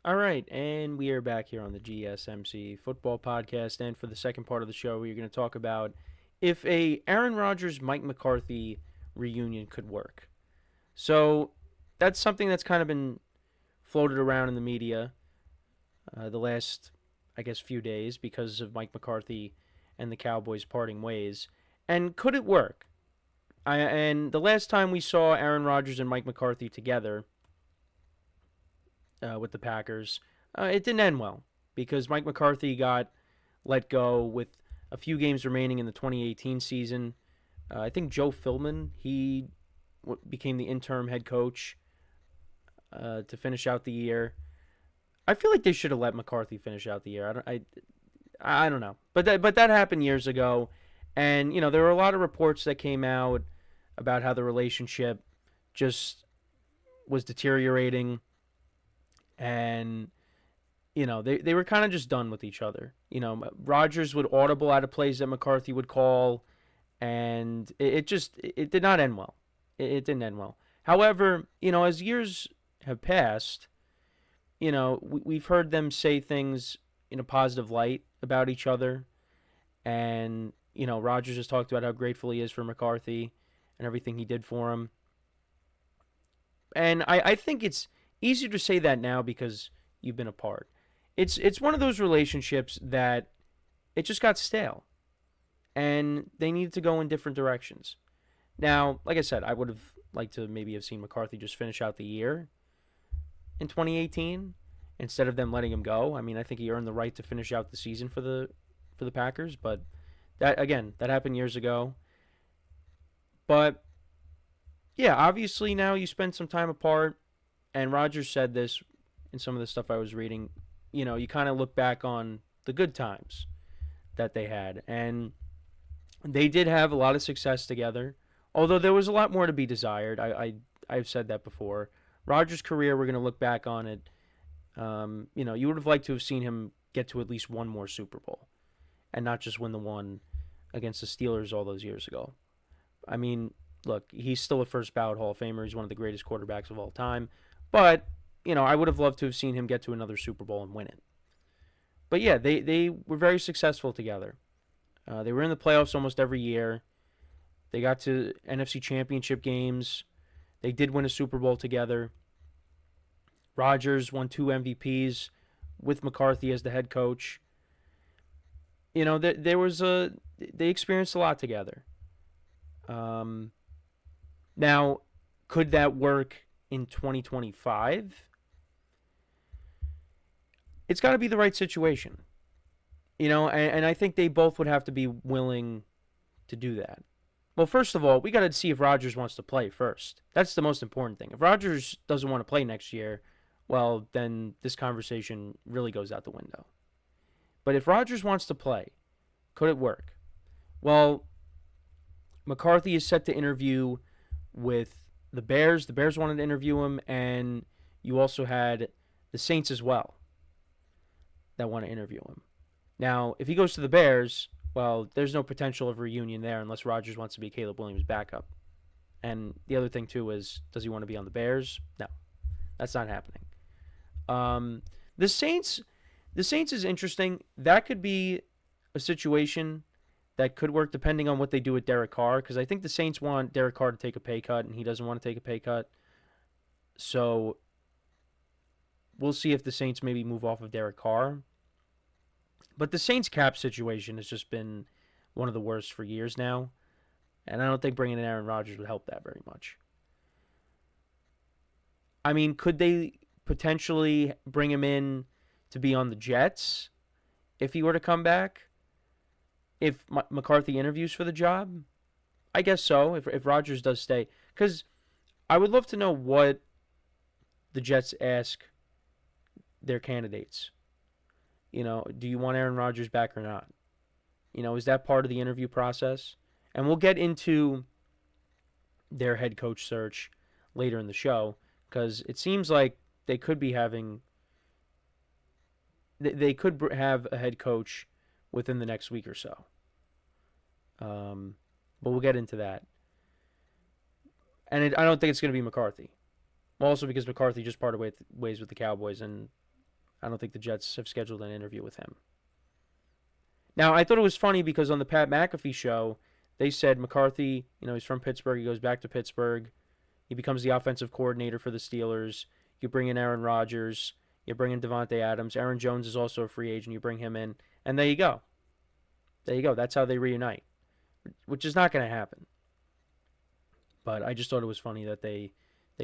All right, and we are back here on the GSMC football podcast. And for the second part of the show, we're going to talk about if a Aaron Rodgers Mike McCarthy reunion could work. So that's something that's kind of been floated around in the media the last, I guess, few days because of Mike McCarthy and the Cowboys parting ways. And could it work? And the last time we saw Aaron Rodgers and Mike McCarthy together with the Packers, it didn't end well because Mike McCarthy got let go with a few games remaining in the 2018 season. I think Joe Philbin became the interim head coach to finish out the year. I feel like they should have let McCarthy finish out the year. I don't know, but that happened years ago, and there were a lot of reports that came out about how the relationship just was deteriorating, and they were kind of just done with each other. Rodgers would audible out of plays that McCarthy would call, and it did not end well. It didn't end well. However, as years have passed, we've heard them say things in a positive light about each other, and Rodgers has talked about how grateful he is for McCarthy and everything he did for him. And I think it's easier to say that now because you've been apart. It's one of those relationships that it just got stale, and they needed to go in different directions. Now, like I said, I would have liked to maybe have seen McCarthy just finish out the year in 2018 instead of them letting him go. I mean, I think he earned the right to finish out the season for the Packers, but that happened years ago. But yeah, obviously now you spend some time apart, and Rodgers said this in some of the stuff I was reading. You kind of look back on the good times that they had, and they did have a lot of success together. Although there was a lot more to be desired. I've said that before. Rodgers' career, we're going to look back on it. You would have liked to have seen him get to at least one more Super Bowl, and not just win the one against the Steelers all those years ago. I mean, look, he's still a first ballot Hall of Famer. He's one of the greatest quarterbacks of all time. But, I would have loved to have seen him get to another Super Bowl and win it. But yeah, they were very successful together. They were in the playoffs almost every year. They got to NFC Championship games. They did win a Super Bowl together. Rodgers won 2 MVPs with McCarthy as the head coach. They experienced a lot together. Um, Now, could that work in 2025? It's got to be the right situation, and I think they both would have to be willing to do that. Well, first of all, we got to see if Rodgers wants to play first. That's the most important thing. If Rodgers doesn't want to play next year, well, then this conversation really goes out the window. But if Rodgers wants to play, could it work? Well, McCarthy is set to interview with the Bears. The Bears wanted to interview him, and you also had the Saints as well that want to interview him. Now, if he goes to the Bears, well, there's no potential of a reunion there unless Rodgers wants to be Caleb Williams' backup. And the other thing, too, is does he want to be on the Bears? No, that's not happening. Um, the Saints, the Saints is interesting. That could be a situation that could work depending on what they do with Derek Carr, because I think the Saints want Derek Carr to take a pay cut, and he doesn't want to take a pay cut. So we'll see if the Saints maybe move off of Derek Carr. But the Saints cap situation has just been one of the worst for years now, and I don't think bringing in Aaron Rodgers would help that very much. I mean, could they potentially bring him in to be on the Jets if he were to come back? If McCarthy interviews for the job, I guess so. If Rodgers does stay, because I would love to know what the Jets ask their candidates. Do you want Aaron Rodgers back or not? Is that part of the interview process? And we'll get into their head coach search later in the show because it seems like they could be having they could have a head coach within the next week or so. But we'll get into that. And I don't think it's going to be McCarthy. Also because McCarthy just parted ways with the Cowboys, and I don't think the Jets have scheduled an interview with him. Now, I thought it was funny because on the Pat McAfee show, they said McCarthy, he's from Pittsburgh. He goes back to Pittsburgh. He becomes the offensive coordinator for the Steelers. You bring in Aaron Rodgers. You bring in Devontae Adams. Aaron Jones is also a free agent. You bring him in. And there you go. There you go. That's how they reunite, which is not going to happen. But I just thought it was funny that they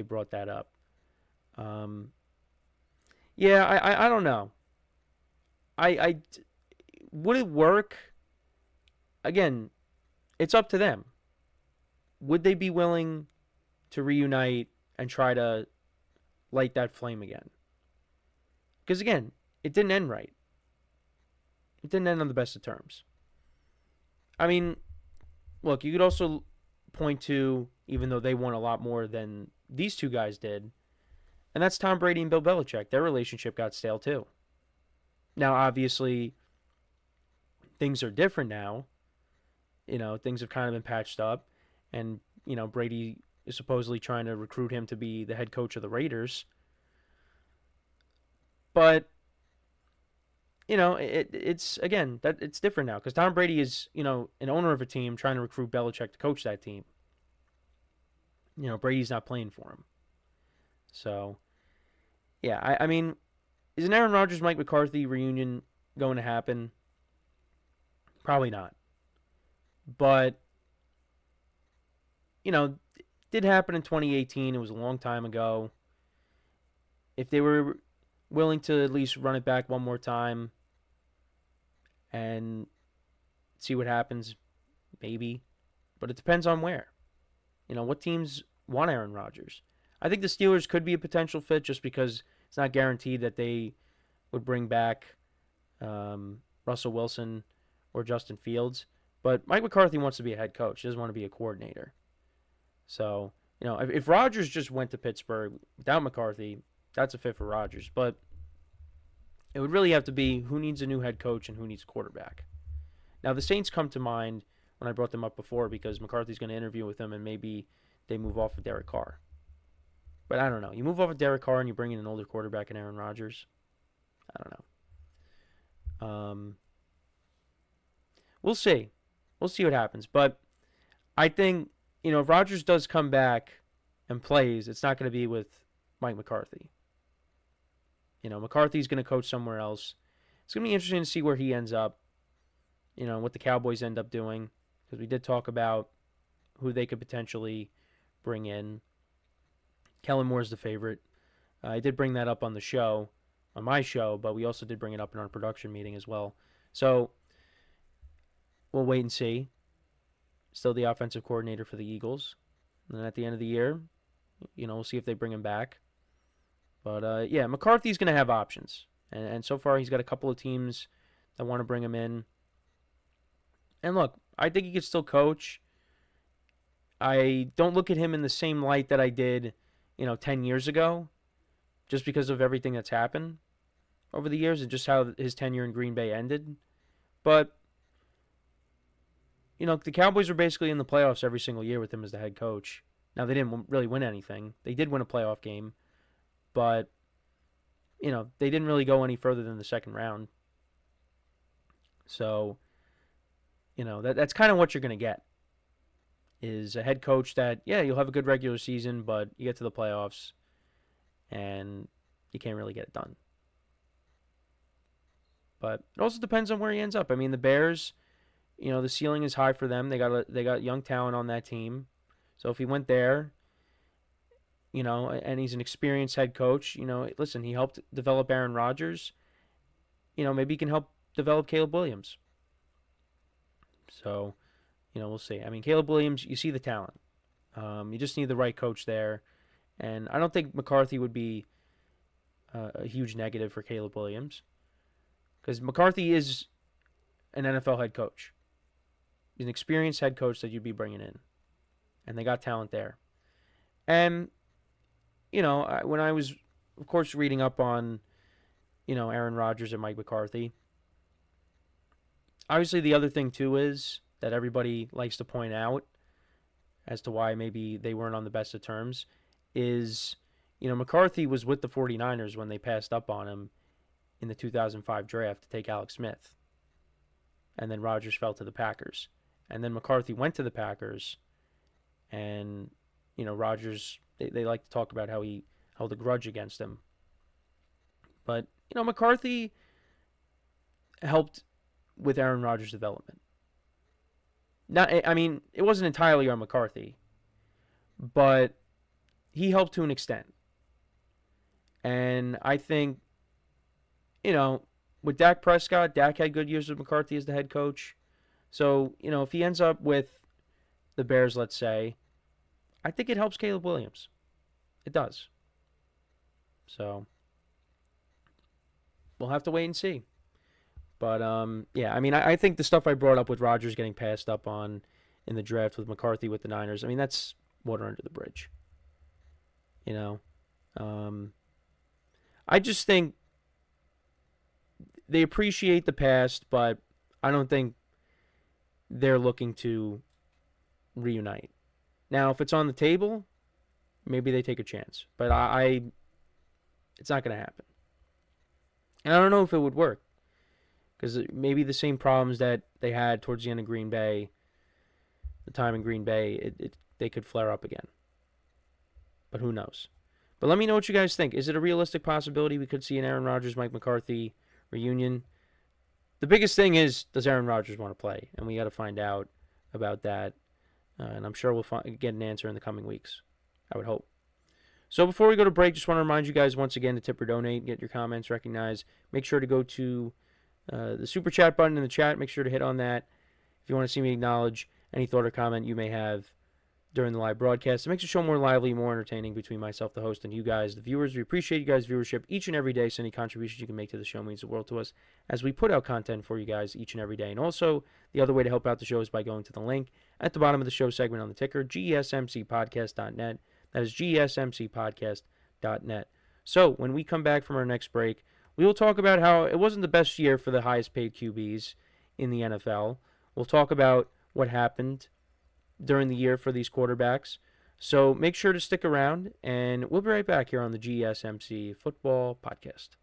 brought that up. Yeah, I don't know. I would it work? Again, it's up to them. Would they be willing to reunite and try to light that flame again? Because again, it didn't end right. It didn't end on the best of terms. I mean, look, you could also point to, even though they won a lot more than these two guys did, and that's Tom Brady and Bill Belichick. Their relationship got stale too. Now, obviously, things are different now. Things have kind of been patched up, and Brady is supposedly trying to recruit him to be the head coach of the Raiders. But it's again that it's different now because Tom Brady is an owner of a team trying to recruit Belichick to coach that team. Brady's not playing for him. So yeah, I mean, is an Aaron Rodgers Mike McCarthy reunion going to happen? Probably not. But it did happen in 2018. It was a long time ago. If they were willing to at least run it back one more time and see what happens, maybe. But it depends on where. What teams want Aaron Rodgers? I think the Steelers could be a potential fit just because it's not guaranteed that they would bring back Russell Wilson or Justin Fields. But Mike McCarthy wants to be a head coach. He doesn't want to be a coordinator. So, if Rodgers just went to Pittsburgh without McCarthy, that's a fit for Rodgers. But it would really have to be who needs a new head coach and who needs a quarterback. Now, the Saints come to mind when I brought them up before because McCarthy's going to interview with them and maybe they move off of Derek Carr. But I don't know. You move off of Derek Carr and you bring in an older quarterback in Aaron Rodgers. I don't know. We'll see. We'll see what happens. But I think, if Rodgers does come back and plays, it's not going to be with Mike McCarthy. McCarthy's going to coach somewhere else. It's going to be interesting to see where he ends up, what the Cowboys end up doing. Because we did talk about who they could potentially bring in. Kellen Moore's the favorite. I did bring that up on the show, on my show, but we also did bring it up in our production meeting as well. So we'll wait and see. Still the offensive coordinator for the Eagles. And then at the end of the year, we'll see if they bring him back. But, yeah, McCarthy's going to have options. And so far he's got a couple of teams that want to bring him in. And look, I think he could still coach. I don't look at him in the same light that I did, 10 years ago, just because of everything that's happened over the years and just how his tenure in Green Bay ended. But, the Cowboys were basically in the playoffs every single year with him as the head coach. Now, they didn't really win anything. They did win a playoff game, but, they didn't really go any further than the second round. So, that's kind of what you're going to get. Is a head coach that, yeah, you'll have a good regular season, but you get to the playoffs and you can't really get it done. But it also depends on where he ends up. I mean, the Bears, the ceiling is high for them. They got young talent on that team. So if he went there, and he's an experienced head coach, listen, he helped develop Aaron Rodgers. Maybe he can help develop Caleb Williams. So, we'll see. I mean, Caleb Williams, you see the talent. You just need the right coach there. And I don't think McCarthy would be a huge negative for Caleb Williams. Because McCarthy is an NFL head coach. He's an experienced head coach that you'd be bringing in. And they got talent there. And, when I was, of course, reading up on, Aaron Rodgers and Mike McCarthy, obviously the other thing, too, is that everybody likes to point out as to why maybe they weren't on the best of terms is, McCarthy was with the 49ers when they passed up on him, in the 2005 draft to take Alex Smith. And then Rodgers fell to the Packers. And then McCarthy went to the Packers. And, Rodgers, they like to talk about how he held a grudge against him. But, McCarthy helped with Aaron Rodgers' development. It wasn't entirely on McCarthy, but he helped to an extent. And I think, with Dak Prescott, Dak had good years with McCarthy as the head coach. So, if he ends up with the Bears, let's say, I think it helps Caleb Williams. It does. So, we'll have to wait and see. But, I think the stuff I brought up with Rodgers getting passed up on in the draft with McCarthy with the Niners, that's water under the bridge. I just think they appreciate the past, but I don't think they're looking to reunite. Now, if it's on the table, maybe they take a chance. But it's not going to happen. And I don't know if it would work. Because maybe the same problems that they had towards the end of Green Bay, the time in Green Bay, they could flare up again. But who knows? But let me know what you guys think. Is it a realistic possibility we could see an Aaron Rodgers, Mike McCarthy reunion? The biggest thing is, does Aaron Rodgers want to play? And we got to find out about that. And I'm sure we'll get an answer in the coming weeks. I would hope. So before we go to break, just want to remind you guys once again to tip or donate, get your comments recognized. Make sure to go to the super chat button in the chat. Make sure to hit on that if you want to see me acknowledge any thought or comment you may have during the live broadcast. It makes the show more lively, more entertaining between myself, the host, and you guys, the viewers. We appreciate you guys' viewership each and every day, so any contributions you can make to the show means the world to us as we put out content for you guys each and every day. And also, the other way to help out the show is by going to the link at the bottom of the show segment on the ticker, GSMCPodcast.net. That is GSMCPodcast.net. So, when we come back from our next break, we will talk about how it wasn't the best year for the highest paid QBs in the NFL. We'll talk about what happened during the year for these quarterbacks. So make sure to stick around, and we'll be right back here on the GSMC Football Podcast.